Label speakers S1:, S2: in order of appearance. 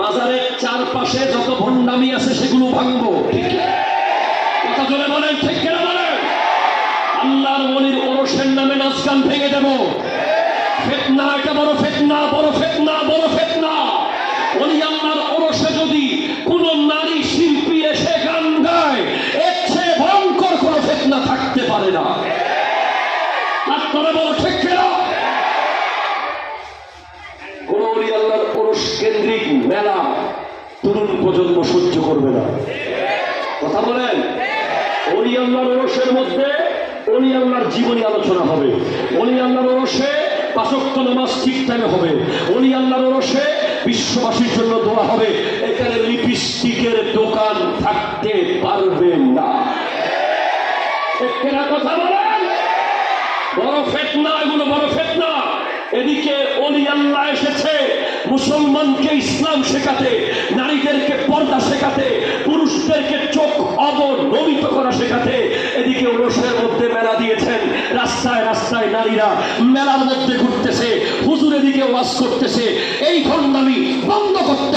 S1: মাজারের চারপাশে যত ভণ্ডামি আছে সেগুলো ভাঙবো। কথা জোরে বলেন, ঠিক কিনা বলেন? আল্লাহর ওলির ওরসের নামে নাচ গান ভেঙে দেব। ফিতনা, এটা বড় ফিতনা, বড় ফিতনা, বড় ফিতনা। ওলি আল্লাহর ওরসে যদি কোন নারী শিল্পী এসে গান গায়, এর চেয়ে ভয়ঙ্কর কোন ফিতনা থাকতে পারে না। আপনারা বলো ঠিক কিনা? কোন ওলি আল্লাহর ওরস কেন্দ্রিক মেলা তরুণ প্রজন্ম সহ্য করবে না। কথা বলেন। ওলি আল্লাহর ওরসের মধ্যে ওলি আল্লাহর জীবনী আলোচনা হবে। ওলি আল্লাহর ওরসে 5 ওয়াক্ত নামাজ ঠিক টাইমে হবে। ওলি আল্লাহর ওরসে বিশ্ববাসীর জন্য দোয়া হবে। এখানে লিপস্টিকের দোকান থাকতে পারবে না। এখানে কথা বলেন। বড় ফিতনা, এগুলো বড় ফিতনা। এদিকে ওলি আল্লাহ এসেছে মুসলমানকে ইসলাম শেখাতে, নারীদেরকে পর্দা শেখাতে, পুরুষদেরকে চোখ অবনমিত করা শেখাতে। এদিকে ওরসের মধ্যে মেলা দিয়েছেন, রাস্তায় রাস্তায় নারীরা মেলার মধ্যে ঘুরতেছে, হুজুর এদিকে ওয়াজ করতেছে। এই ভণ্ডামি বন্ধ করতে